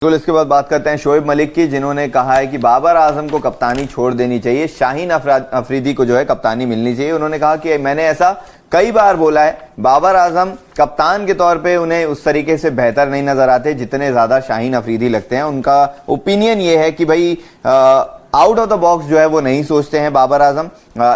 बिल्कुल। इसके बाद बात करते हैं शोएब मलिक की, जिन्होंने कहा है कि बाबर आजम को कप्तानी छोड़ देनी चाहिए, शाहीन अफरीदी को जो है कप्तानी मिलनी चाहिए। उन्होंने कहा कि मैंने ऐसा कई बार बोला है, बाबर आजम कप्तान के तौर पे उन्हें उस तरीके से बेहतर नहीं नजर आते जितने ज्यादा शाहीन अफरीदी लगते हैं। उनका ओपिनियन ये है कि भाई आउट ऑफ द बॉक्स जो है वो नहीं सोचते हैं बाबर आजम।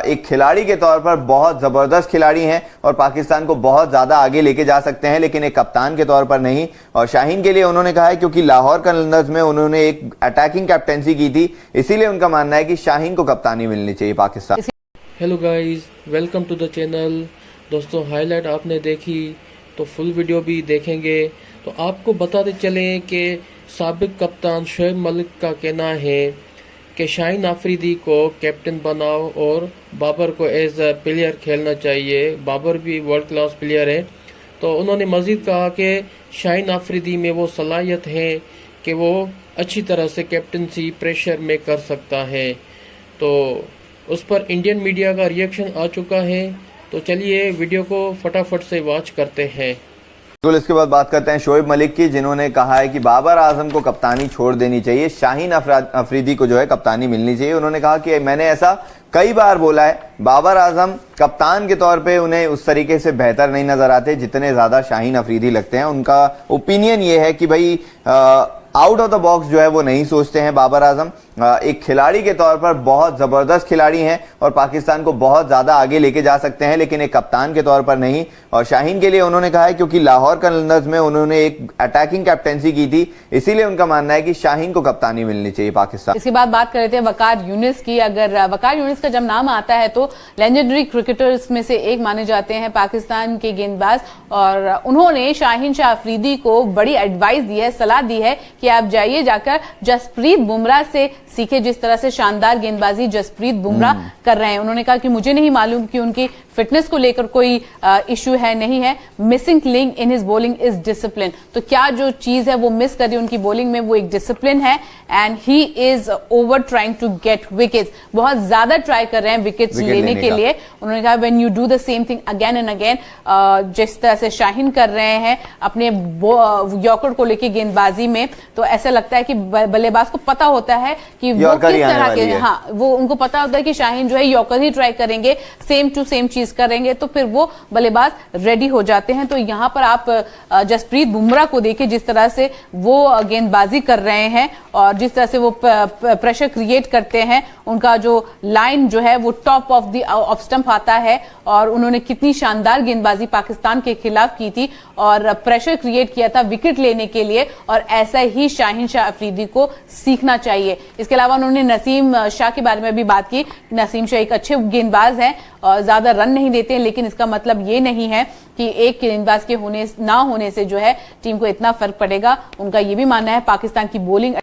एक खिलाड़ी के तौर पर बहुत जबरदस्त खिलाड़ी हैं और पाकिस्तान को बहुत ज्यादा आगे लेके जा सकते हैं, लेकिन एक कप्तान के तौर पर नहीं। और शाहीन के लिए उन्होंने कहा है क्योंकि लाहौर कलंदर्स में उन्होंने एक अटैकिंग कैप्टेंसी की थी, इसीलिए उनका मानना है कि शाहीन को कप्तानी मिलनी चाहिए Pakistan. Hello guys, welcome to the channel. दोस्तों, हाईलाइट आपने देखी तो फुल वीडियो भी देखेंगे तो आपको बताते चलें कि साबिक कप्तान शोएब मलिक का कहना है कि शाहीन अफरीदी को कैप्टन बनाओ और बाबर को एज अ प्लेयर खेलना चाहिए। बाबर भी वर्ल्ड क्लास प्लेयर है। तो उन्होंने मज़ीद कहा कि शाहीन अफरीदी में वो सलाहियत है कि वो अच्छी तरह से कैप्टनसी प्रेशर में कर सकता है। तो उस पर इंडियन मीडिया का रिएक्शन आ चुका है। तो चलिए वीडियो को फटाफट से वॉच करते हैं। बिल्कुल। इसके बाद बात करते हैं शोएब मलिक की, जिन्होंने कहा है कि बाबर आजम को कप्तानी छोड़ देनी चाहिए, शाहीन अफरीदी को जो है कप्तानी मिलनी चाहिए। उन्होंने कहा कि मैंने ऐसा कई बार बोला है, बाबर आजम कप्तान के तौर पे उन्हें उस तरीके से बेहतर नहीं नजर आते जितने ज्यादा शाहीन अफरीदी लगते हैं। उनका ओपिनियन ये है कि भाई आउट ऑफ द बॉक्स जो है वो नहीं सोचते हैं बाबर आजम। एक खिलाड़ी के तौर पर बहुत जबरदस्त खिलाड़ी हैं और पाकिस्तान को बहुत ज्यादा आगे लेके जा सकते हैं, लेकिन एक कप्तान के तौर पर नहीं। और शाहीन के लिए उन्होंने कहा है क्योंकि लाहौर कलंदर्स में उन्होंने एक अटैकिंग कैप्टेंसी की थी, इसीलिए उनका मानना है कि शाहीन को कप्तानी मिलनी चाहिए पाकिस्तान। इसके बाद बात कर रहे थे वकार यूनिस की। अगर वकार यूनिस का जब नाम आता है तो लेजेंडरी क्रिकेटर्स में से एक माने जाते हैं पाकिस्तान के गेंदबाज, और उन्होंने शाहीन शाह अफरीदी को बड़ी एडवाइस दी है, सलाह दी है कि आप जाइए जाकर जसप्रीत बुमराह से सीखे, जिस तरह से शानदार गेंदबाजी जसप्रीत बुमराह कर रहे हैं। उन्होंने कहा कि मुझे नहीं मालूम कि उनकी फिटनेस को लेकर कोई इश्यू है नहीं है, missing link in his bowling is discipline. तो क्या जो चीज है वो मिस कर रही है उनकी बॉलिंग में, वो एक डिसिप्लिन है। And he is over trying to get wickets, बहुत ज्यादा ट्राई कर रहे हैं विकेट्स लेने के लिए। उन्होंने कहा when you do the same thing again and again, जिस तरह से शाहीन कर रहे हैं अपने यॉर्कर को लेके गेंदबाजी में, तो ऐसा लगता है कि बल्लेबाज को पता होता है कि वो किस तरह के, हाँ, वो उनको पता होता है कि शाहीन जो है यॉर्कर ही ट्राई करेंगे, सेम टू सेम चीज करेंगे, तो फिर वो बल्लेबाज रेडी हो जाते हैं। तो यहां पर आप जसप्रीत बुमराह को देखिए, जिस तरह से वो गेंदबाजी कर रहे हैं और जिस तरह से वो प्रेशर क्रिएट करते हैं। उनका जो लाइन जो है वो top of the off stump आता है, और उन्होंने कितनी शानदार गेंदबाजी पाकिस्तान के खिलाफ की थी और प्रेशर क्रिएट किया था विकेट लेने के लिए। और ऐसा ही शाहीन शाह अफरीदी को सीखना चाहिए। इसके अलावा उन्होंने नसीम शाह के बारे में भी बात की। नसीम शाह एक अच्छे गेंदबाज हैं और ज्यादा रन नहीं देते हैं, लेकिन इसका मतलब ये नहीं है कि एक गेंदबाज के होने ना होने से जो है टीम को इतना फर्क पड़ेगा। उनका ये भी मानना है पाकिस्तान की बॉलिंग